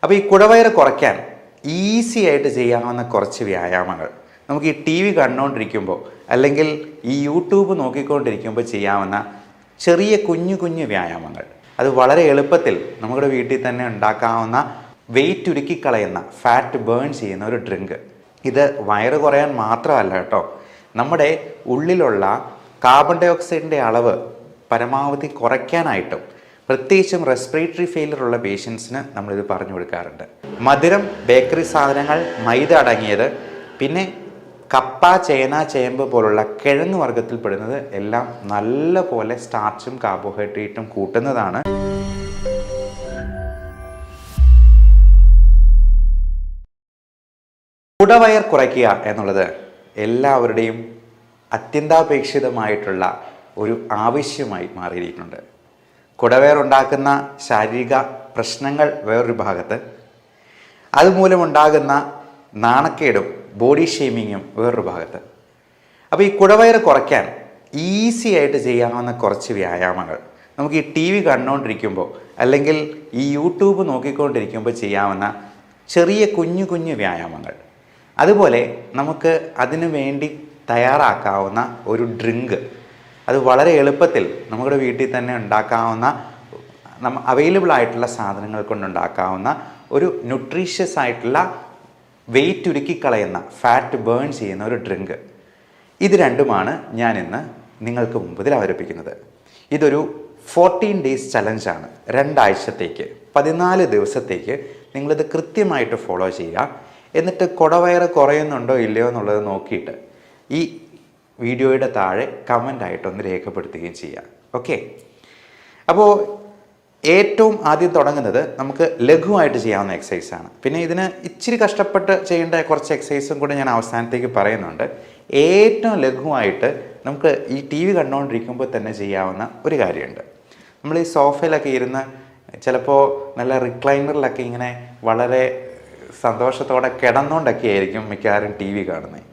അപ്പോൾ ഈ കുടവയറ് കുറയ്ക്കാൻ ഈസി ആയിട്ട് ചെയ്യാവുന്ന കുറച്ച് വ്യായാമങ്ങൾ നമുക്ക് ഈ ടി വി കണ്ടുകൊണ്ടിരിക്കുമ്പോൾ അല്ലെങ്കിൽ ഈ യൂട്യൂബ് നോക്കിക്കൊണ്ടിരിക്കുമ്പോൾ ചെയ്യാവുന്ന ചെറിയ കുഞ്ഞു കുഞ്ഞു വ്യായാമങ്ങൾ. അത് വളരെ എളുപ്പത്തിൽ നമ്മുടെ വീട്ടിൽ തന്നെ ഉണ്ടാക്കാവുന്ന വെയിറ്റ് ഉരുക്കിക്കളയുന്ന ഫാറ്റ് ബേൺ ചെയ്യുന്ന ഒരു ഡ്രിങ്ക്. ഇത് വയറ് കുറയാൻ മാത്രമല്ല കേട്ടോ, നമ്മുടെ ഉള്ളിലുള്ള കാർബൺ ഡൈ ഓക്സൈഡിൻ്റെ അളവ് പരമാവധി കുറയ്ക്കാനായിട്ടും പ്രത്യേകിച്ചും റെസ്പിറേറ്ററി ഫെയിലിയർ ഉള്ള പേഷ്യൻസിന് നമ്മളിത് പറഞ്ഞു കൊടുക്കാറുണ്ട്. മധുരം, ബേക്കറി സാധനങ്ങൾ, മൈദ അടങ്ങിയത്, പിന്നെ കപ്പ, ചേന, ചേമ്പ് പോലുള്ള കിഴങ്ങ് വർഗ്ഗത്തിൽപ്പെടുന്നത് എല്ലാം നല്ല പോലെ സ്റ്റാർച്ചും കാർബോഹൈഡ്രേറ്റും കൂട്ടുന്നതാണ്. കുടവയർ കുറയ്ക്കുക എന്നുള്ളത് എല്ലാവരുടെയും അത്യന്താപേക്ഷിതമായിട്ടുള്ള ഒരു ആവശ്യമായി മാറിയിരിക്കുന്നുണ്ട്. കുടവയർ ഉണ്ടാക്കുന്ന ശാരീരിക പ്രശ്നങ്ങൾ വേറൊരു ഭാഗത്ത്, അതുമൂലമുണ്ടാകുന്ന നാണക്കേടും ബോഡി ഷെയ്മിങ്ങും വേറൊരു ഭാഗത്ത്. അപ്പോൾ ഈ കുടവയർ കുറയ്ക്കാൻ ഈസി ആയിട്ട് ചെയ്യാവുന്ന കുറച്ച് വ്യായാമങ്ങൾ നമുക്ക് ഈ ടി വി കണ്ടുകൊണ്ടിരിക്കുമ്പോൾ അല്ലെങ്കിൽ ഈ യൂട്യൂബ് നോക്കിക്കൊണ്ടിരിക്കുമ്പോൾ ചെയ്യാവുന്ന ചെറിയ കുഞ്ഞു കുഞ്ഞു വ്യായാമങ്ങൾ. അതുപോലെ നമുക്ക് അതിനു വേണ്ടി തയ്യാറാക്കാവുന്ന ഒരു ഡ്രിങ്ക്. അത് വളരെ എളുപ്പത്തിൽ നമ്മുടെ വീട്ടിൽ തന്നെ ഉണ്ടാക്കാവുന്ന അവൈലബിൾ ആയിട്ടുള്ള സാധനങ്ങൾ കൊണ്ടുണ്ടാക്കാവുന്ന ഒരു ന്യൂട്രീഷ്യസ് ആയിട്ടുള്ള വെയിറ്റ് ഉരുക്കിക്കളയുന്ന ഫാറ്റ് ബേൺ ചെയ്യുന്ന ഒരു ഡ്രിങ്ക്. ഇത് രണ്ടുമാണ് ഞാൻ ഇന്ന് നിങ്ങൾക്ക് മുമ്പിൽ അവതരിപ്പിക്കുന്നത്. ഇതൊരു 14 ഡേയ്സ് ചലഞ്ചാണ്. 2 ആഴ്ചത്തേക്ക് 14 ദിവസത്തേക്ക് നിങ്ങളിത് കൃത്യമായിട്ട് ഫോളോ ചെയ്യുക. എന്നിട്ട് കുടവയറ് കുറയുന്നുണ്ടോ ഇല്ലയോ എന്നുള്ളത് നോക്കിയിട്ട് ഈ വീഡിയോയുടെ താഴെ കമൻ്റായിട്ടൊന്ന് രേഖപ്പെടുത്തുകയും ചെയ്യുക. ഓക്കെ, അപ്പോൾ ഏറ്റവും ആദ്യം തുടങ്ങുന്നത് നമുക്ക് ലഘുവായിട്ട് ചെയ്യാവുന്ന എക്സസൈസാണ്. പിന്നെ ഇതിന് ഇച്ചിരി കഷ്ടപ്പെട്ട് ചെയ്യേണ്ട കുറച്ച് എക്സസൈസും കൂടി ഞാൻ അവസാനത്തേക്ക് പറയുന്നുണ്ട്. ഏറ്റവും ലഘുവായിട്ട് നമുക്ക് ഈ ടി വി കണ്ടുകൊണ്ടിരിക്കുമ്പോൾ തന്നെ ചെയ്യാവുന്ന ഒരു കാര്യമുണ്ട്. നമ്മൾ ഈ സോഫയിലൊക്കെ ഇരുന്ന് ചിലപ്പോൾ നല്ല റിക്ലൈനറിലൊക്കെ ഇങ്ങനെ വളരെ സന്തോഷത്തോടെ കിടന്നുകൊണ്ടൊക്കെ ആയിരിക്കും മിക്കവാറും ടി വി കാണുന്നത്.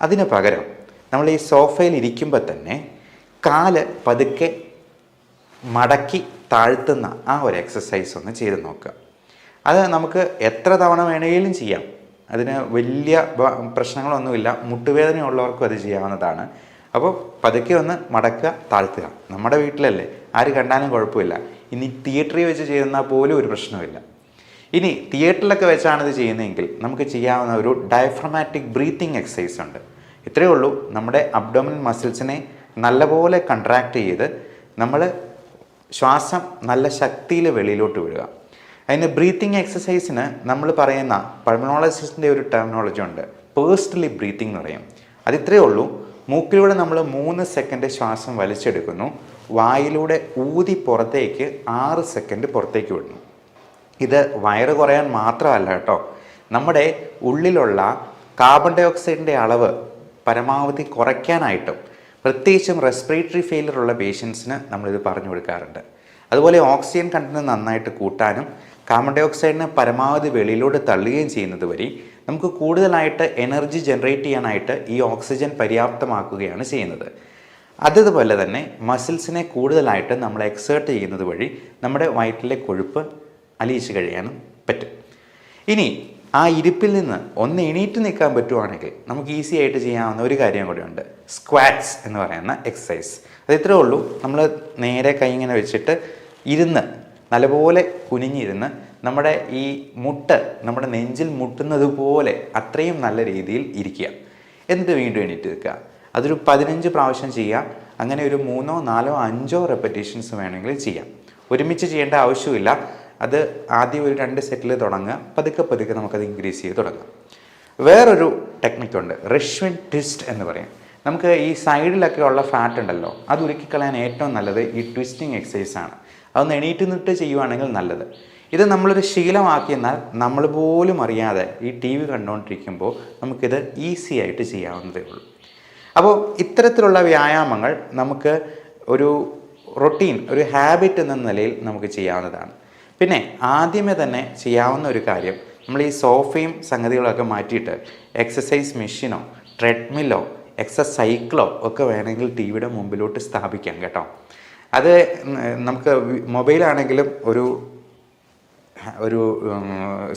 അതിന് പകരം നമ്മൾ ഈ സോഫയിൽ ഇരിക്കുമ്പോൾ തന്നെ കാല് പതുക്കെ മടക്കി താഴ്ത്തുന്ന ആ ഒരു എക്സസൈസ് ഒന്ന് ചെയ്ത് നോക്കുക. അത് നമുക്ക് എത്ര തവണ വേണമെങ്കിലും ചെയ്യാം. അതിന് വലിയ പ്രശ്നങ്ങളൊന്നുമില്ല. മുട്ടുവേദനയുള്ളവർക്കും അത് ചെയ്യാവുന്നതാണ്. അപ്പോൾ പതുക്കെ ഒന്ന് മടക്കുക, താഴ്ത്തുക. നമ്മുടെ വീട്ടിലല്ലേ, ആര് കണ്ടാലും കുഴപ്പമില്ല. ഇനി തിയേറ്ററിൽ വെച്ച് ചെയ്യുന്നാൽ പോലും ഒരു പ്രശ്നമില്ല. ഇനി തിയേറ്ററിലൊക്കെ വെച്ചാണ് ഇത് ചെയ്യുന്നതെങ്കിൽ നമുക്ക് ചെയ്യാവുന്ന ഒരു ഡയഫ്രമാറ്റിക് ബ്രീത്തിങ് എക്സസൈസ് ഉണ്ട്. ഇത്രയേ ഉള്ളൂ. നമ്മുടെ അബ്ഡോമിനൽ മസിൽസിനെ നല്ലപോലെ കൺട്രാക്ട് ചെയ്ത് നമ്മൾ ശ്വാസം നല്ല ശക്തിയിൽ വെളിയിലോട്ട് വിടുക. അതിന് ബ്രീത്തിങ് എക്സസൈസിന് നമ്മൾ പറയുന്ന പൾമണോളജിസ്റ്റിൻ്റെ ഒരു ടെർമിനോളജി ഉണ്ട്, പേഴ്സണലി ബ്രീത്തിങ് എന്ന് പറയും. അതിത്രയേ ഉള്ളൂ. മൂക്കിലൂടെ നമ്മൾ 3 സെക്കൻഡ് ശ്വാസം വലിച്ചെടുക്കുന്നു, വായിലൂടെ ഊതി പുറത്തേക്ക് 6 സെക്കൻഡ് പുറത്തേക്ക് വിടുന്നു. ഇത് വയറ് കുറയാൻ മാത്രമല്ല കേട്ടോ, നമ്മുടെ ഉള്ളിലുള്ള കാർബൺ ഡൈ ഓക്സൈഡിൻ്റെ അളവ് പരമാവധി കുറയ്ക്കാനായിട്ടും പ്രത്യേകിച്ചും റെസ്പിറേറ്ററി ഫെയിലിയർ ഉള്ള പേഷ്യൻസിന് നമ്മളിത് പറഞ്ഞു കൊടുക്കാറുണ്ട്. അതുപോലെ ഓക്സിജൻ കണ്ടന്റ് നന്നായിട്ട് കൂട്ടാനും കാർബൺ ഡൈ ഓക്സൈഡിനെ പരമാവധി വെളിയിലോട്ട് തള്ളുകയും ചെയ്യുന്നത് വഴി നമുക്ക് കൂടുതലായിട്ട് എനർജി ജനറേറ്റ് ചെയ്യാനായിട്ട് ഈ ഓക്സിജൻ പര്യാപ്തമാക്കുകയാണ് ചെയ്യുന്നത്. അതുപോലെ തന്നെ മസിൽസിനെ കൂടുതലായിട്ട് നമ്മൾ എക്സേർട്ട് ചെയ്യുന്നത് വഴി നമ്മുടെ വയറ്റിലെ കൊഴുപ്പ് അലിയിച്ച് കഴിയാനും പറ്റും. ഇനി ആ ഇരിപ്പിൽ നിന്ന് ഒന്ന് എണീറ്റ് നിൽക്കാൻ പറ്റുവാണെങ്കിൽ നമുക്ക് ഈസി ആയിട്ട് ചെയ്യാവുന്ന ഒരു കാര്യം കൂടിയുണ്ട്, സ്ക്വാറ്റ്സ് എന്ന് പറയുന്ന എക്സസൈസ്. അത് ഇത്രേ ഉള്ളൂ. നമ്മൾ നേരെ കൈ ഇങ്ങനെ വെച്ചിട്ട് ഇരുന്ന് നല്ലപോലെ കുനിഞ്ഞിരുന്ന് നമ്മുടെ ഈ മുട്ട് നമ്മുടെ നെഞ്ചിൽ മുട്ടുന്നത് പോലെ അത്രയും നല്ല രീതിയിൽ ഇരിക്കുക. എന്നിട്ട് വീണ്ടും എണീറ്റ് നിൽക്കുക. അതൊരു 15 പ്രാവശ്യം ചെയ്യാം. അങ്ങനെ ഒരു 3, 4, 5 റെപ്പറ്റീഷൻസ് വേണമെങ്കിൽ ചെയ്യാം. ഒരുമിച്ച് ചെയ്യേണ്ട ആവശ്യമില്ല. അത് ആദ്യം ഒരു 2 സെറ്റിൽ തുടങ്ങുക, പതുക്കെ പതുക്കെ നമുക്കത് ഇൻക്രീസ് ചെയ്ത് തുടങ്ങാം. വേറൊരു ടെക്നിക്കുണ്ട്, റഷ്യൻ ട്വിസ്റ്റ് എന്ന് പറയും. നമുക്ക് ഈ സൈഡിലൊക്കെ ഉള്ള ഫാറ്റ് ഉണ്ടല്ലോ, അത് ഉരുക്കിക്കളയാൻ ഏറ്റവും നല്ലത് ഈ ട്വിസ്റ്റിംഗ് എക്സസൈസാണ്. അതൊന്ന് എണീറ്റ് നിന്നിട്ട് ചെയ്യുവാണെങ്കിൽ നല്ലത്. ഇത് നമ്മളൊരു ശീലമാക്കിയെന്നാൽ നമ്മൾ പോലും അറിയാതെ ഈ ടി വി കണ്ടുകൊണ്ടിരിക്കുമ്പോൾ നമുക്കിത് ഈസി ആയിട്ട് ചെയ്യാവുന്നതേ ഉള്ളൂ. അപ്പോൾ ഇത്തരത്തിലുള്ള വ്യായാമങ്ങൾ നമുക്ക് ഒരു റൊട്ടീൻ, ഒരു ഹാബിറ്റ് എന്ന നിലയിൽ നമുക്ക് ചെയ്യാവുന്നതാണ്. പിന്നെ ആദ്യമേ തന്നെ ചെയ്യാവുന്ന ഒരു കാര്യം, നമ്മൾ ഈ സോഫയും സംഗതികളൊക്കെ മാറ്റിയിട്ട് എക്സസൈസ് മെഷീനോ ട്രെഡ്മില്ലോ സൈക്കിളോ ഒക്കെ വേണമെങ്കിൽ ടി വിയുടെ മുമ്പിലോട്ട് സ്ഥാപിക്കാം കേട്ടോ. അത് നമുക്ക് മൊബൈലാണെങ്കിലും ഒരു ഒരു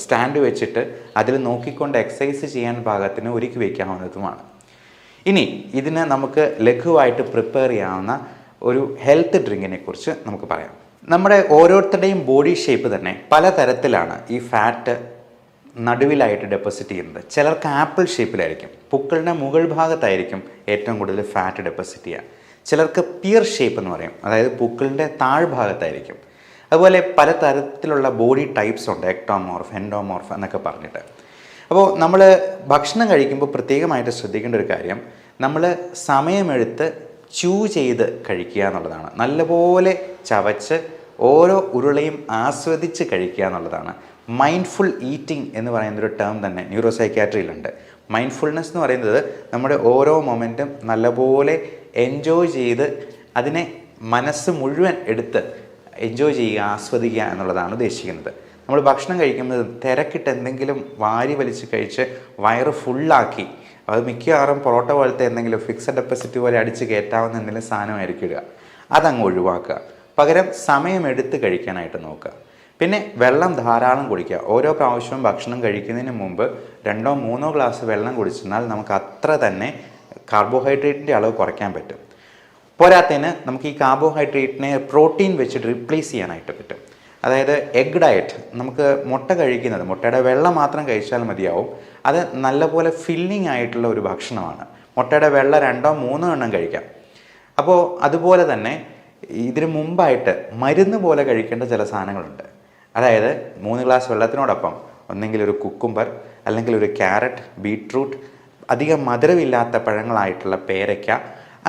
സ്റ്റാൻഡ് വെച്ചിട്ട് അതിൽ നോക്കിക്കൊണ്ട് എക്സസൈസ് ചെയ്യാൻ പാകത്തിന് ഒരുക്കി വയ്ക്കാവുന്നതുമാണ്. ഇനി ഇതിനെ നമുക്ക് ലഘുവായിട്ട് പ്രിപ്പയർ ചെയ്യാവുന്ന ഒരു ഹെൽത്ത് ഡ്രിങ്കിനെ കുറിച്ച് നമുക്ക് പറയാം. നമ്മുടെ ഓരോരുത്തരുടെയും ബോഡി ഷേപ്പ് തന്നെ പലതരത്തിലാണ് ഈ ഫാറ്റ് നടുവിലായിട്ട് ഡെപ്പോസിറ്റ് ചെയ്യുന്നത്. ചിലർക്ക് ആപ്പിൾ ഷേപ്പിലായിരിക്കും, പുക്കളുടെ മുകൾ ഭാഗത്തായിരിക്കും ഏറ്റവും കൂടുതൽ ഫാറ്റ് ഡെപ്പോസിറ്റ് ചെയ്യുക. ചിലർക്ക് പിയർ ഷേപ്പ് എന്ന് പറയും, അതായത് പുക്കളുടെ താഴ്ഭാഗത്തായിരിക്കും. അതുപോലെ പലതരത്തിലുള്ള ബോഡി ടൈപ്സ് ഉണ്ട്, എക്ടോമോർഫ്, എൻഡോമോർഫ് എന്നൊക്കെ പറഞ്ഞിട്ട്. അപ്പോൾ നമ്മൾ ഭക്ഷണം കഴിക്കുമ്പോൾ പ്രത്യേകമായിട്ട് ശ്രദ്ധിക്കേണ്ട ഒരു കാര്യം, നമ്മൾ സമയമെടുത്ത് ചൂ ചെയ്ത് കഴിക്കുക എന്നുള്ളതാണ്. നല്ലപോലെ ചവച്ച് ഓരോ ഉരുളയും ആസ്വദിച്ച് കഴിക്കുക എന്നുള്ളതാണ്. മൈൻഡ്ഫുൾ ഈറ്റിംഗ് എന്ന് പറയുന്നൊരു ടേം തന്നെ ന്യൂറോ സൈക്യാട്രിയിലുണ്ട്. മൈൻഡ്ഫുൾനെസ് എന്ന് പറയുന്നത് നമ്മുടെ ഓരോ മൊമെൻറ്റും നല്ലപോലെ എൻജോയ് ചെയ്ത് അതിനെ മനസ്സ് മുഴുവൻ എടുത്ത് എൻജോയ് ചെയ്യുക, ആസ്വദിക്കുക എന്നുള്ളതാണ് ഉദ്ദേശിക്കുന്നത്. നമ്മൾ ഭക്ഷണം കഴിക്കുമ്പോൾ തിരക്കിട്ട് എന്തെങ്കിലും വാരി വലിച്ച് കഴിച്ച് വയറ് ഫുള്ളാക്കി, അത് മിക്കവാറും പൊറോട്ട പോലത്തെ എന്തെങ്കിലും ഫിക്സഡ് ഡെപ്പോസിറ്റ് പോലെ അടിച്ച് കയറ്റാവുന്ന എന്തെങ്കിലും സാധനമായിരിക്കും ഇടുക. അതങ്ങ് ഒഴിവാക്കുക. പകരം സമയമെടുത്ത് കഴിക്കാനായിട്ട് നോക്കുക. പിന്നെ വെള്ളം ധാരാളം കുടിക്കുക. ഓരോ പ്രാവശ്യവും ഭക്ഷണം കഴിക്കുന്നതിന് മുമ്പ് 2-3 ഗ്ലാസ് വെള്ളം കുടിച്ചെന്നാൽ നമുക്ക് അത്ര തന്നെ കാർബോഹൈഡ്രേറ്റിൻ്റെ അളവ് കുറയ്ക്കാൻ പറ്റും. പോരാത്തതിന് നമുക്ക് ഈ കാർബോഹൈഡ്രേറ്റിനെ പ്രോട്ടീൻ വെച്ചിട്ട് റീപ്ലേസ് ചെയ്യാനായിട്ട് പറ്റും. അതായത് എഗ് ഡയറ്റ്, നമുക്ക് മുട്ട കഴിക്കുന്നത്, മുട്ടയുടെ വെള്ള മാത്രം കഴിച്ചാൽ മതിയാവും. അത് നല്ലപോലെ ഫില്ലിംഗ് ആയിട്ടുള്ള ഒരു ഭക്ഷണമാണ്. മുട്ടയുടെ വെള്ള 2-3 എണ്ണം കഴിക്കാം. അപ്പോൾ അതുപോലെ തന്നെ ഇതിന് മുമ്പായിട്ട് മരുന്ന് പോലെ കഴിക്കേണ്ട ചില സാധനങ്ങളുണ്ട്. അതായത് 3 ഗ്ലാസ് വെള്ളത്തിനോടൊപ്പം ഒന്നെങ്കിൽ ഒരു കുക്കുംബർ, അല്ലെങ്കിൽ ഒരു ക്യാരറ്റ്, ബീട്രൂട്ട്, അധികം മധുരമില്ലാത്ത പഴങ്ങളായിട്ടുള്ള പേരയ്ക്ക,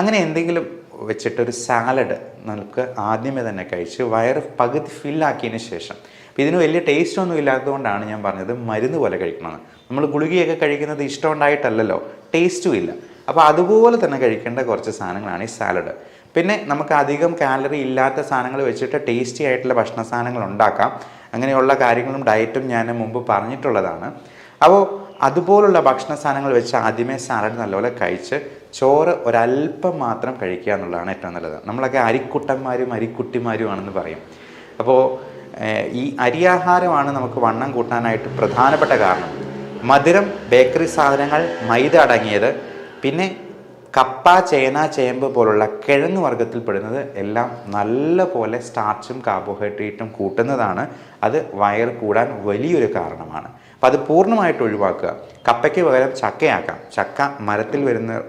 അങ്ങനെ എന്തെങ്കിലും വെച്ചിട്ടൊരു സാലഡ് നമുക്ക് ആദ്യമേ തന്നെ കഴിച്ച് വയറ് പകുതി ഫില്ലാക്കിയതിന് ശേഷം, അപ്പോൾ ഇതിന് വലിയ ടേസ്റ്റ് ഒന്നും ഇല്ലാത്തതുകൊണ്ടാണ് ഞാൻ പറഞ്ഞത് മരുന്ന് പോലെ കഴിക്കണമെന്ന്. നമ്മൾ ഗുളികയൊക്കെ കഴിക്കുന്നത് ഇഷ്ടമുണ്ടായിട്ടല്ലല്ലോ, ടേസ്റ്റും ഇല്ല. അപ്പോൾ അതുപോലെ തന്നെ കഴിക്കേണ്ട കുറച്ച് സാധനങ്ങളാണ് ഈ സാലഡ്. പിന്നെ നമുക്ക് അധികം കാലറി ഇല്ലാത്ത സാധനങ്ങൾ വെച്ചിട്ട് ടേസ്റ്റി ആയിട്ടുള്ള ഭക്ഷണ സാധനങ്ങൾ ഉണ്ടാക്കാം. അങ്ങനെയുള്ള കാര്യങ്ങളും ഡയറ്റും ഞാൻ മുമ്പ് പറഞ്ഞിട്ടുള്ളതാണ്. അപ്പോൾ അതുപോലുള്ള ഭക്ഷണ സാധനങ്ങൾ വെച്ച് ആദ്യമേ സാലഡ് നല്ലപോലെ കഴിച്ച് ചോറ് ഒരല്പം മാത്രം കഴിക്കുക എന്നുള്ളതാണ് ഏറ്റവും നല്ലത്. നമ്മളൊക്കെ അരിക്കുട്ടന്മാരും അരിക്കുട്ടിമാരുമാണെന്ന് പറയും. അപ്പോൾ ഈ അരിയാഹാരമാണ് നമുക്ക് വണ്ണം കൂട്ടാനായിട്ട് പ്രധാനപ്പെട്ട കാരണം. മധുരം, ബേക്കറി സാധനങ്ങൾ, മൈദ അടങ്ങിയത്, പിന്നെ കപ്പ, ചേന, ചേമ്പ് പോലുള്ള കിഴങ്ങ് വർഗ്ഗത്തിൽപ്പെടുന്നത് എല്ലാം നല്ല പോലെ സ്റ്റാർച്ചും കാർബോഹൈഡ്രേറ്റും കൂട്ടുന്നതാണ്. അത് വയർ കൂടാൻ വലിയൊരു കാരണമാണ്. അപ്പോൾ അത് പൂർണ്ണമായിട്ട് ഒഴിവാക്കുക. കപ്പയ്ക്ക് പകരം ചക്കയാക്കാം. ചക്ക മരത്തിൽ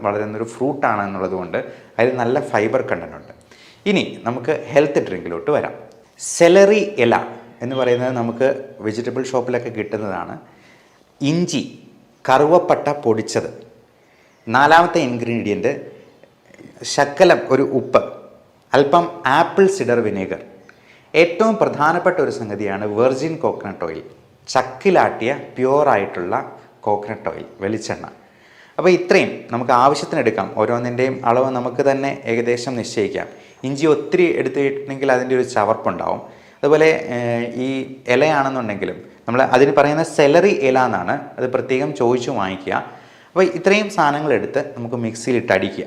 വളരുന്നൊരു ഫ്രൂട്ടാണ് എന്നുള്ളത് കൊണ്ട് അതിൽ നല്ല ഫൈബർ കണ്ടന്റ് ഉണ്ട്. ഇനി നമുക്ക് ഹെൽത്ത് ഡ്രിങ്കിലോട്ട് വരാം. സെലറി ഇല എന്ന് പറയുന്നത് നമുക്ക് വെജിറ്റബിൾ ഷോപ്പിലൊക്കെ കിട്ടുന്നതാണ്. ഇഞ്ചി, കറുവപ്പട്ട പൊടിച്ചത്, 4ാമത്തെ ഇൻഗ്രീഡിയൻറ്റ് ശകലം ഒരു ഉപ്പ്, അല്പം ആപ്പിൾ സിഡർ വിനേഗർ. ഏറ്റവും പ്രധാനപ്പെട്ട ഒരു സംഗതിയാണ് വെർജിൻ കോക്കനട്ട് ഓയിൽ, ചക്കിലാട്ടിയ പ്യുവറായിട്ടുള്ള കോക്കനട്ട് ഓയിൽ, വെളിച്ചെണ്ണ. അപ്പോൾ ഇത്രയും നമുക്ക് ആവശ്യത്തിനെടുക്കാം. ഓരോന്നിൻ്റെയും അളവ് നമുക്ക് തന്നെ ഏകദേശം നിശ്ചയിക്കാം. ഇഞ്ചി ഒത്തിരി എടുത്തിട്ടുണ്ടെങ്കിൽ അതിൻ്റെ ഒരു ചവർപ്പുണ്ടാവും. അതുപോലെ ഈ ഇലയാണെന്നുണ്ടെങ്കിലും നമ്മൾ അതിന് പറയുന്ന സെലറി ഇല എന്നാണ്, അത് പ്രത്യേകം ചോദിച്ചു വാങ്ങിക്കുക. അപ്പോൾ ഇത്രയും സാധനങ്ങളെടുത്ത് നമുക്ക് മിക്സിയിലിട്ട് അടിക്കുക.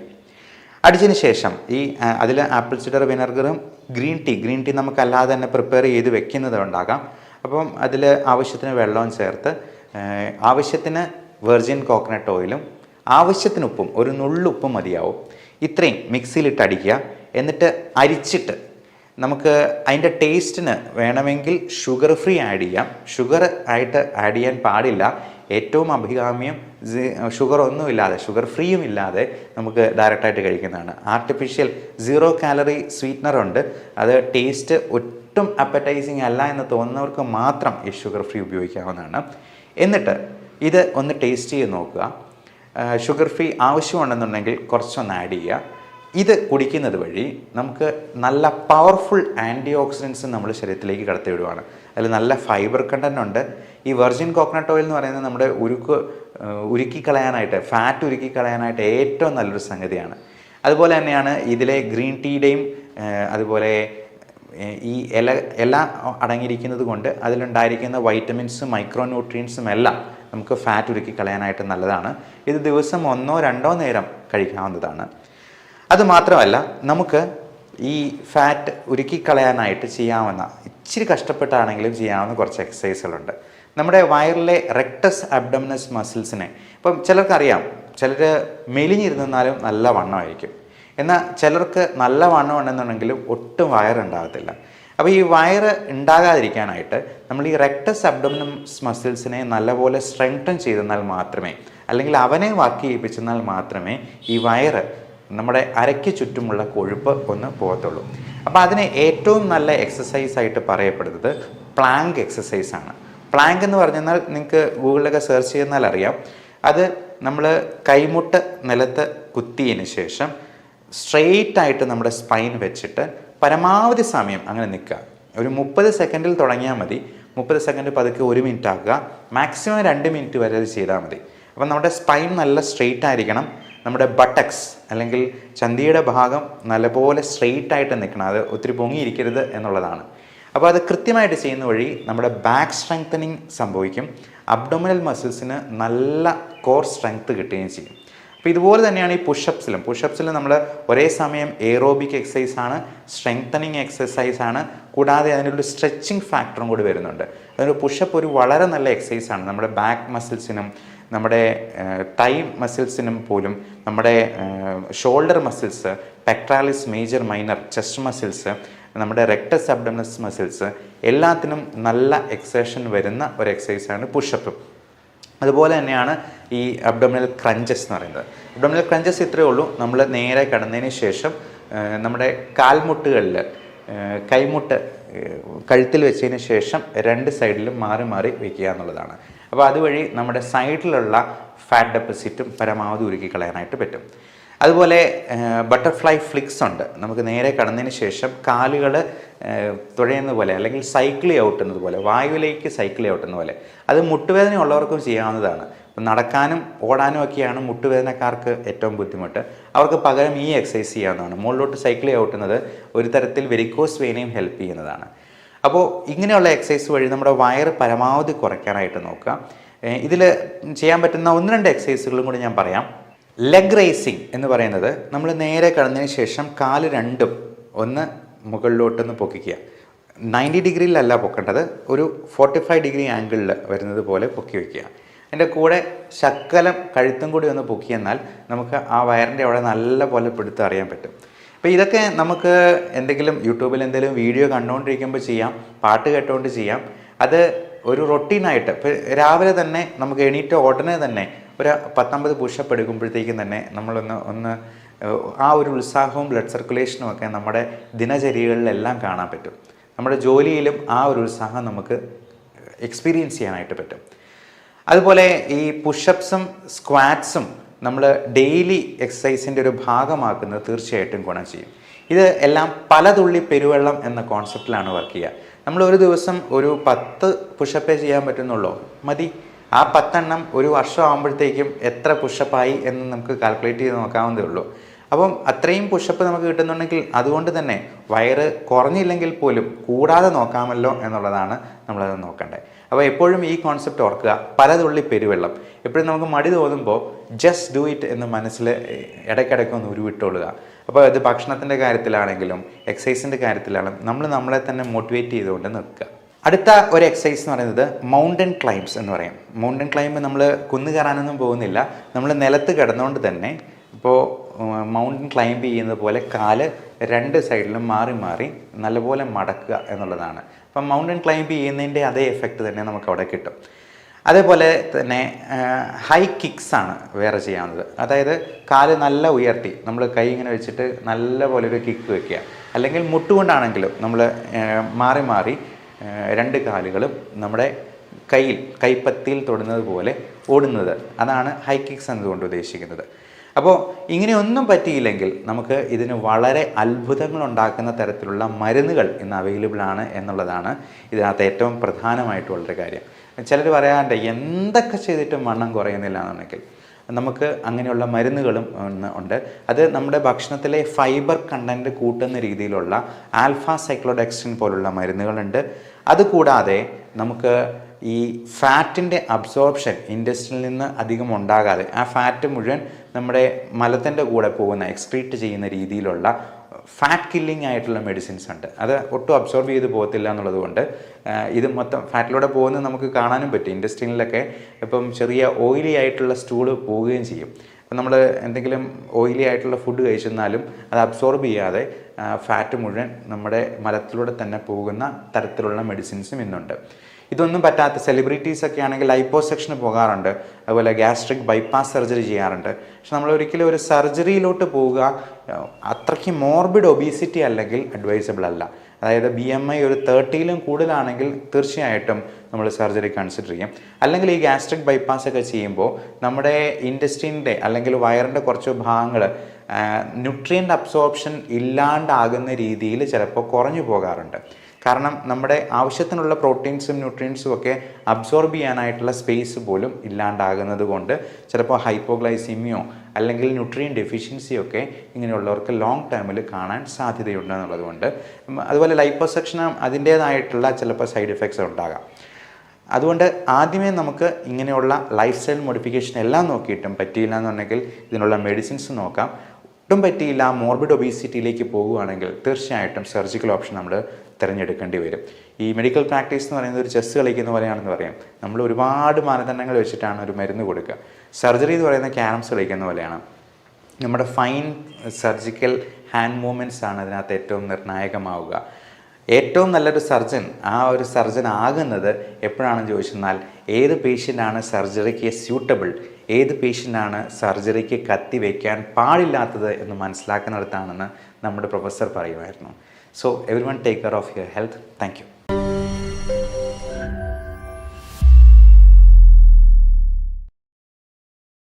അടിച്ചതിന് ശേഷം ഈ അതിൽ ആപ്പിൾ സിഡർ വിനെഗറും ഗ്രീൻ ടീ നമുക്കല്ലാതെ തന്നെ പ്രിപ്പയർ ചെയ്ത് വെക്കുന്നത് ഉണ്ടാകാം. അപ്പം അതിൽ ആവശ്യത്തിന് വെള്ളവും ചേർത്ത്, ആവശ്യത്തിന് വെർജിൻ കോക്കനട്ട് ഓയിലും, ആവശ്യത്തിന് ഉപ്പും, ഒരു നുള്ളുപ്പും മതിയാവും. ഇത്രയും മിക്സിയിലിട്ട് അടിക്കുക. എന്നിട്ട് അരിച്ചിട്ട് നമുക്ക് അതിൻ്റെ ടേസ്റ്റിന് വേണമെങ്കിൽ ഷുഗർ ഫ്രീ ആഡ് ചെയ്യാം. ഷുഗർ ആയിട്ട് ആഡ് ചെയ്യാൻ പാടില്ല. ഏറ്റവും അഭികാമ്യം ഷുഗർ ഒന്നുമില്ലാതെ, ഷുഗർ ഫ്രീയും ഇല്ലാതെ നമുക്ക് ഡയറക്റ്റായിട്ട് കഴിക്കുന്നതാണ്. ആർട്ടിഫിഷ്യൽ 0 കാലറി സ്വീറ്റ്നർ ഉണ്ട്. അത് ടേസ്റ്റ് ഒട്ടും അപ്പറ്റൈസിങ് അല്ല എന്ന് തോന്നുന്നവർക്ക് മാത്രം ഈ ഷുഗർ ഫ്രീ ഉപയോഗിക്കാവുന്നതാണ്. എന്നിട്ട് ഇത് ഒന്ന് ടേസ്റ്റ് ചെയ്ത് നോക്കുക. ഷുഗർ ഫ്രീ ആവശ്യമുണ്ടെന്നുണ്ടെങ്കിൽ കുറച്ചൊന്ന് ആഡ് ചെയ്യുക. ഇത് കുടിക്കുന്നത് വഴി നമുക്ക് നല്ല പവർഫുൾ ആൻറ്റി ഓക്സിഡൻസ് നമ്മൾ ശരീരത്തിലേക്ക് കടത്തിവിടുവാണ്. അതിൽ നല്ല ഫൈബർ കണ്ടന്റ് ഉണ്ട്. ഈ വെർജിൻ കോക്കനട്ട് ഓയിൽ എന്ന് പറയുന്നത് നമ്മുടെ ഉരുക്കിക്കളയാനായിട്ട്, ഫാറ്റ് ഉരുക്കിക്കളയാനായിട്ട് ഏറ്റവും നല്ലൊരു സംഗതിയാണ്. അതുപോലെ തന്നെയാണ് ഇതിലെ ഗ്രീൻ ടീയുടെയും അതുപോലെ ഈ ഇല അടങ്ങിയിരിക്കുന്നത് കൊണ്ട് അതിലുണ്ടായിരിക്കുന്ന വൈറ്റമിൻസും മൈക്രോ ന്യൂട്രിയൻസും എല്ലാം നമുക്ക് ഫാറ്റ് ഉരുക്കിക്കളയാനായിട്ട് നല്ലതാണ്. ഇത് ദിവസം 1-2 നേരം കഴിക്കാവുന്നതാണ്. അതുമാത്രമല്ല, നമുക്ക് ഈ ഫാറ്റ് ഉരുക്കിക്കളയാനായിട്ട് ചെയ്യാവുന്ന, ഇച്ചിരി കഷ്ടപ്പെട്ടാണെങ്കിലും ചെയ്യാവുന്ന കുറച്ച് എക്സസൈസുകളുണ്ട്. നമ്മുടെ വയറിലെ റെക്ടസ് അബ്ഡോമിനസ് മസിൽസിനെ, ഇപ്പം ചിലർക്കറിയാം, ചിലർ മെലിഞ്ഞിരുന്നാലും നല്ല വണ്ണമായിരിക്കും, എന്നാൽ ചിലർക്ക് നല്ല വണ്ണം ഉണ്ടെന്നുണ്ടെങ്കിലും ഒട്ടും വയറുണ്ടാകത്തില്ല. അപ്പോൾ ഈ വയറ് ഉണ്ടാകാതിരിക്കാനായിട്ട് നമ്മൾ ഈ റെക്ടസ് അബ്ഡോമിനസ് മസിൽസിനെ നല്ലപോലെ സ്ട്രെങ്തൻ ചെയ്തെന്നാൽ മാത്രമേ, അല്ലെങ്കിൽ അവനെ വർക്ക് ചെയ്യിപ്പിച്ചെന്നാൽ മാത്രമേ ഈ വയറ്, നമ്മുടെ അരയ്ക്ക് ചുറ്റുമുള്ള കൊഴുപ്പ് ഒന്ന് പോകത്തുള്ളൂ. അപ്പോൾ അതിന് ഏറ്റവും നല്ല എക്സസൈസ് ആയിട്ട് പറയപ്പെടുന്നത് പ്ലാങ്ക് എക്സസൈസാണ്. പ്ലാങ്ക് എന്ന് പറഞ്ഞാൽ നിങ്ങൾക്ക് ഗൂഗിളിലൊക്കെ സെർച്ച് ചെയ്യുന്നാൽ അറിയാം. അത് നമ്മൾ കൈമുട്ട് നിലത്ത് കുത്തിയതിന് ശേഷം സ്ട്രെയിറ്റ് ആയിട്ട് നമ്മുടെ സ്പൈൻ വെച്ചിട്ട് പരമാവധി സമയം അങ്ങനെ നിൽക്കുക. ഒരു 30 സെക്കൻഡിൽ തുടങ്ങിയാൽ മതി. 30 സെക്കൻഡ് പതുക്കെ 1 മിനിറ്റ് ആക്കുക. മാക്സിമം 2 മിനിറ്റ് വരെ അത് ചെയ്താൽ മതി. അപ്പം നമ്മുടെ സ്പൈൻ നല്ല സ്ട്രെയിറ്റ് ആയിരിക്കണം. നമ്മുടെ ബട്ടക്സ് അല്ലെങ്കിൽ ചന്തിയുടെ ഭാഗം നല്ലപോലെ സ്ട്രെയിറ്റ് ആയിട്ട് നിൽക്കണം. അത് ഒത്തിരി പൊങ്ങിയിരിക്കരുത് എന്നുള്ളതാണ്. അപ്പോൾ അത് കൃത്യമായിട്ട് ചെയ്യുന്ന വഴി നമ്മുടെ ബാക്ക് സ്ട്രെങ്തനിങ് സംഭവിക്കും. അബ്ഡോമിനൽ മസിൽസിന് നല്ല കോർ സ്ട്രെങ്ത് കിട്ടുകയും ചെയ്യും. അപ്പോൾ ഇതുപോലെ തന്നെയാണ് ഈ പുഷപ്സിലും നമ്മൾ ഒരേ സമയം എയറോബിക് എക്സസൈസാണ്, സ്ട്രെങ്തനിങ് എക്സസൈസാണ്, കൂടാതെ അതിനൊരു സ്ട്രെച്ചിങ് ഫാക്ടറും കൂടി വരുന്നുണ്ട്. അതിനൊരു പുഷപ്പ് ഒരു വളരെ നല്ല എക്സസൈസാണ്. നമ്മുടെ ബാക്ക് മസിൽസിനും നമ്മുടെ തൈ മസിൽസിനും പോലും, നമ്മുടെ shoulder muscles, pectoralis major minor, chest muscles, നമ്മുടെ റെക്ടസ് അബ്ഡോമിനസ് മസിൽസ് എല്ലാത്തിനും നല്ല എക്സേഷൻ വരുന്ന ഒരു എക്സസൈസാണ് പുഷപ്പ്. അതുപോലെ തന്നെയാണ് ഈ അബ്ഡോമിനൽ ക്രഞ്ചസ് എന്ന് പറയുന്നത്. അബ്ഡോമിനൽ ക്രഞ്ചസ് ഇത്രയേ ഉള്ളൂ. നമ്മൾ നേരെ കിടന്നതിന് ശേഷം നമ്മുടെ കാൽമുട്ടുകളിൽ കൈമുട്ട് കഴുത്തിൽ വെച്ചതിന് ശേഷം 2 സൈഡിലും മാറി മാറി വയ്ക്കുക എന്നുള്ളതാണ്. അപ്പോൾ അതുവഴി നമ്മുടെ സൈഡിലുള്ള ഫാറ്റ് ഡെപ്പോസിറ്റും പരമാവധി ഉരുക്കിക്കളയാനായിട്ട് പറ്റും. അതുപോലെ ബട്ടർഫ്ലൈ ഫ്ലിക്സ് ഉണ്ട്. നമുക്ക് നേരെ കടന്നതിന് ശേഷം കാലുകൾ തുഴയുന്ന പോലെ, അല്ലെങ്കിൽ സൈക്കിൾ ഔട്ടുന്നത് പോലെ, വായുവിലേക്ക് സൈക്കിൾ ഔട്ടുന്ന പോലെ, അത് മുട്ടുവേദന ഉള്ളവർക്കും ചെയ്യാവുന്നതാണ്. നടക്കാനും ഓടാനും ഒക്കെയാണ് മുട്ടുവേദനക്കാർക്ക് ഏറ്റവും ബുദ്ധിമുട്ട്. അവർക്ക് പകരം ഈ എക്സസൈസ് ചെയ്യാവുന്നതാണ്. മുകളിലോട്ട് സൈക്കിൾ ഔട്ടുന്നത് ഒരു തരത്തിൽ വെരിക്കോസ് വെയിനെയും ഹെൽപ്പ് ചെയ്യുന്നതാണ്. അപ്പോൾ ഇങ്ങനെയുള്ള എക്സസൈസ് വഴി നമ്മുടെ വയറ് പരമാവധി കുറയ്ക്കാനായിട്ട് നോക്കുക. ഇതിൽ ചെയ്യാൻ പറ്റുന്ന 1-2 എക്സസൈസുകളും കൂടി ഞാൻ പറയാം. ലെഗ് റേസിംഗ് എന്ന് പറയുന്നത്, നമ്മൾ നേരെ കിടന്നതിന് ശേഷം കാല് രണ്ടും ഒന്ന് മുകളിലോട്ടൊന്ന് പൊക്കിക്കുക. 90 ഡിഗ്രിയിലല്ല പൊക്കേണ്ടത്, ഒരു 45 ഡിഗ്രി ആംഗിളിൽ വരുന്നത് പോലെ പൊക്കി വയ്ക്കുക. അതിൻ്റെ കൂടെ ശക്കലം കഴുത്തും കൂടി ഒന്ന് പൊക്കിയെന്നാൽ നമുക്ക് ആ വയറിൻ്റെ അവിടെ നല്ല പോലെ പിടുത്തം അറിയാൻ പറ്റും. അപ്പോൾ ഇതൊക്കെ നമുക്ക് എന്തെങ്കിലും യൂട്യൂബിൽ എന്തെങ്കിലും വീഡിയോ കണ്ടുകൊണ്ടിരിക്കുമ്പോൾ ചെയ്യാം, പാട്ട് കേട്ടുകൊണ്ട് ചെയ്യാം. അത് ഒരു റൊട്ടീനായിട്ട് ഇപ്പോൾ രാവിലെ തന്നെ നമുക്ക് എണീറ്റ ഉടനെ തന്നെ ഒരു 10-50 പുഷപ്പ് എടുക്കുമ്പോഴത്തേക്കും തന്നെ നമ്മളൊന്ന് ആ ഒരു ഉത്സാഹവും ബ്ലഡ് സർക്കുലേഷനും ഒക്കെ നമ്മുടെ ദിനചര്യകളിലെല്ലാം കാണാൻ പറ്റും. നമ്മുടെ ജോലിയിലും ആ ഒരു ഉത്സാഹം നമുക്ക് എക്സ്പീരിയൻസ് ചെയ്യാനായിട്ട് പറ്റും. അതുപോലെ ഈ പുഷപ്സും സ്ക്വാറ്റ്സും നമ്മൾ ഡെയിലി എക്സസൈസിൻ്റെ ഒരു ഭാഗമാക്കുന്നത് തീർച്ചയായിട്ടും ഗുണം ചെയ്യും. ഇത് എല്ലാം പല തുള്ളി പെരുവെള്ളം എന്ന കോൺസെപ്റ്റിലാണ് വർക്ക് ചെയ്യുക. നമ്മൾ ഒരു ദിവസം ഒരു 10 പുഷപ്പേ ചെയ്യാൻ പറ്റുന്നുള്ളൂ, മതി. ആ 10 എണ്ണം ഒരു വർഷം ആകുമ്പോഴത്തേക്കും എത്ര പുഷപ്പായി എന്ന് നമുക്ക് കാൽക്കുലേറ്റ് ചെയ്ത് നോക്കാവുന്നതേ ഉള്ളൂ. അപ്പം അത്രയും പുഷപ്പ് നമുക്ക് കിട്ടുന്നുണ്ടെങ്കിൽ അതുകൊണ്ട് തന്നെ വയറ് കുറഞ്ഞില്ലെങ്കിൽ പോലും കൂടാതെ നോക്കാമല്ലോ എന്നുള്ളതാണ് നമ്മളത് നോക്കേണ്ടത്. അപ്പോൾ എപ്പോഴും ഈ കോൺസെപ്റ്റ് ഓർക്കുക, പലതുള്ളി പെരുവെള്ളം. എപ്പോഴും നമുക്ക് മടി തോന്നുമ്പോൾ ജസ്റ്റ് ഡു ഇറ്റ് എന്ന് മനസ്സിൽ ഇടയ്ക്കിടയ്ക്കൊന്ന് ഉരുവിട്ടുകൊള്ളുക. അപ്പോൾ അത് ഭക്ഷണത്തിൻ്റെ കാര്യത്തിലാണെങ്കിലും എക്സസൈസിൻ്റെ കാര്യത്തിലാണെങ്കിലും നമ്മൾ നമ്മളെ തന്നെ മോട്ടിവേറ്റ് ചെയ്തുകൊണ്ട് നിൽക്കുക. അടുത്ത ഒരു എക്സസൈസ് എന്ന് പറയുന്നത് മൗണ്ടൻ ക്ലൈംബ്സ് എന്ന് പറയും. മൗണ്ടൻ ക്ലൈംബ് നമ്മൾ കുന്ന് കയറാനൊന്നും പോകുന്നില്ല, നമ്മൾ നിലത്ത് കിടന്നുകൊണ്ട് തന്നെ ഇപ്പോൾ മൗണ്ടൻ ക്ലൈംബ് ചെയ്യുന്നത് പോലെ കാല് 2 സൈഡിലും മാറി മാറി നല്ലപോലെ മടക്കുക എന്നുള്ളതാണ്. അപ്പം മൗണ്ടൻ ക്ലൈംബ് ചെയ്യുന്നതിൻ്റെ അതേ എഫക്റ്റ് തന്നെ നമുക്ക് അവിടെ കിട്ടും. അതേപോലെ തന്നെ ഹൈ കിക്സ് ആണ് വേറെ ചെയ്യാവുന്നത്. അതായത് കാല് നല്ല ഉയർത്തി നമ്മൾ കൈ ഇങ്ങനെ വെച്ചിട്ട് നല്ല പോലെ ഒരു കിക്ക് വയ്ക്കുക, അല്ലെങ്കിൽ മുട്ടുകൊണ്ടാണെങ്കിലും നമ്മൾ മാറി മാറി 2 കാലുകളും നമ്മുടെ കൈപ്പത്തിയിൽ തൊടുന്നത് പോലെ ഓടുന്നത്, അതാണ് ഹൈ കിക്സ് എന്നതുകൊണ്ട് ഉദ്ദേശിക്കുന്നത്. അപ്പോൾ ഇങ്ങനെയൊന്നും പറ്റിയില്ലെങ്കിൽ നമുക്ക് ഇതിന് വളരെ അത്ഭുതങ്ങൾ ഉണ്ടാക്കുന്ന തരത്തിലുള്ള മരുന്നുകൾ ഇന്ന് അവൈലബിൾ ആണ് എന്നുള്ളതാണ് ഇതിനകത്ത് ഏറ്റവും പ്രധാനമായിട്ടുള്ളൊരു കാര്യം. ചിലർ പറയാണ്ട് എന്തൊക്കെ ചെയ്തിട്ടും വണ്ണം കുറയുന്നില്ല എന്നുണ്ടെങ്കിൽ നമുക്ക് അങ്ങനെയുള്ള മരുന്നുകളും ഉണ്ട്. അത് നമ്മുടെ ഭക്ഷണത്തിലെ ഫൈബർ കണ്ടൻറ്റ് കൂട്ടുന്ന രീതിയിലുള്ള ആൽഫ സൈക്ലോഡെക്സിൻ പോലുള്ള മരുന്നുകളുണ്ട്. അതുകൂടാതെ നമുക്ക് ഈ ഫാറ്റിൻ്റെ അബ്സോർപ്ഷൻ ഇൻഡസ്ട്രിയിൽ നിന്ന് അധികം ഉണ്ടാകാതെ ആ ഫാറ്റ് മുഴുവൻ നമ്മുടെ മലത്തിൻ്റെ കൂടെ പോകുന്ന എക്സ്ക്രീറ്റ് ചെയ്യുന്ന രീതിയിലുള്ള ഫാറ്റ് കില്ലിംഗ് ആയിട്ടുള്ള മെഡിസിൻസ് ഉണ്ട്. അത് ഒട്ടും അബ്സോർബ് ചെയ്ത് പോകത്തില്ല എന്നുള്ളത് കൊണ്ട് ഇത് മൊത്തം ഫാറ്റിലൂടെ പോകുന്നത് നമുക്ക് കാണാനും പറ്റും. ഇൻഡസ്ട്രീനിലൊക്കെ ഇപ്പം ചെറിയ ഓയിലി ആയിട്ടുള്ള സ്റ്റൂള് പോവുകയും ചെയ്യും. അപ്പം നമ്മൾ എന്തെങ്കിലും ഓയിലി ആയിട്ടുള്ള ഫുഡ് കഴിച്ചെന്നാലും അത് അബ്സോർബ് ചെയ്യാതെ ഫാറ്റ് മുഴുവൻ നമ്മുടെ മലത്തിലൂടെ തന്നെ പോകുന്ന തരത്തിലുള്ള മെഡിസിൻസും ഇന്നുണ്ട്. ഇതൊന്നും പറ്റാത്ത സെലിബ്രിറ്റീസൊക്കെ ആണെങ്കിൽ ലൈപ്പോസെക്ഷന് പോകാറുണ്ട്, അതുപോലെ ഗ്യാസ്ട്രിക് ബൈപ്പാസ് സർജറി ചെയ്യാറുണ്ട്. പക്ഷെ നമ്മൾ ഒരിക്കലും ഒരു സർജറിയിലോട്ട് പോവുക അത്രയ്ക്ക് മോർബിഡ് ഒബീസിറ്റി അല്ലെങ്കിൽ അഡ്വൈസബിൾ അല്ല. അതായത് BMI ഒരു 30-ലും കൂടുതലാണെങ്കിൽ തീർച്ചയായിട്ടും നമ്മൾ സർജറി കൺസിഡർ ചെയ്യും. അല്ലെങ്കിൽ ഈ ഗ്യാസ്ട്രിക് ബൈപ്പാസ് ഒക്കെ ചെയ്യുമ്പോൾ നമ്മുടെ ഇൻറ്റസ്റ്റൈനിൻ്റെ അല്ലെങ്കിൽ വയറിൻ്റെ കുറച്ച് ഭാഗങ്ങൾ ന്യൂട്രിയൻ്റ് അബ്സോർപ്ഷൻ ഇല്ലാണ്ടാകുന്ന രീതിയിൽ ചിലപ്പോൾ കുറഞ്ഞു പോകാറുണ്ട്. കാരണം നമ്മുടെ ആവശ്യത്തിനുള്ള പ്രോട്ടീൻസും ന്യൂട്രിയൻസും ഒക്കെ അബ്സോർബ് ചെയ്യാനായിട്ടുള്ള സ്പേസ് പോലും ഇല്ലാണ്ടാകുന്നത് കൊണ്ട് ചിലപ്പോൾ ഹൈപ്പോഗ്ലൈസീമിയോ അല്ലെങ്കിൽ ന്യൂട്രിയൻ ഡെഫിഷ്യൻസിയൊക്കെ ഇങ്ങനെയുള്ളവർക്ക് ലോങ് ടേമിൽ കാണാൻ സാധ്യതയുണ്ട് എന്നുള്ളതുകൊണ്ട്. അതുപോലെ ലൈപ്പോസെക്ഷന് അതിൻ്റേതായിട്ടുള്ള ചിലപ്പോൾ സൈഡ് എഫക്ട്സ് ഉണ്ടാകാം. അതുകൊണ്ട് ആദ്യമേ നമുക്ക് ഇങ്ങനെയുള്ള ലൈഫ് സ്റ്റൈൽ മോഡിഫിക്കേഷൻ എല്ലാം നോക്കിയിട്ടും പറ്റിയില്ല എന്നുണ്ടെങ്കിൽ ഇതിനുള്ള മെഡിസിൻസ് നോക്കാം. ഒട്ടും പറ്റിയില്ല, മോർബിഡ് ഒബീസിറ്റിയിലേക്ക് പോകുകയാണെങ്കിൽ തീർച്ചയായിട്ടും സർജിക്കൽ ഓപ്ഷൻ നമ്മൾ തിരഞ്ഞെടുക്കേണ്ടി വരും. ഈ മെഡിക്കൽ പ്രാക്ടീസ് എന്ന് പറയുന്നത് ഒരു ചെസ്സ് കളിക്കുന്ന പോലെയാണെന്ന് പറയാം. നമ്മൾ ഒരുപാട് മാനദണ്ഡങ്ങൾ വെച്ചിട്ടാണ് ഒരു മരുന്ന് കൊടുക്കുക. സർജറി എന്ന് പറയുന്ന ക്യാരംസ് കളിക്കുന്ന പോലെയാണ്. നമ്മുടെ ഫൈൻ സർജിക്കൽ ഹാൻഡ് മൂവ്മെൻറ്റ്സ് ആണ് അതിനകത്ത് ഏറ്റവും നിർണായകമാവുക. ഏറ്റവും നല്ലൊരു സർജൻ ഒരു സർജൻ ആകുന്നത് എപ്പോഴാണെന്ന് ചോദിച്ചെന്നാൽ ഏത് പേഷ്യൻ്റാണ് സർജറിക്ക് സ്യൂട്ടബിൾ, ഏത് പേഷ്യൻ്റാണ് സർജറിക്ക് കത്തി വയ്ക്കാൻ പാടില്ലാത്തത് എന്ന് മനസ്സിലാക്കുന്നിടത്താണെന്ന് നമ്മുടെ പ്രൊഫസർ പറയുമായിരുന്നു. So everyone take care of your health. Thank you.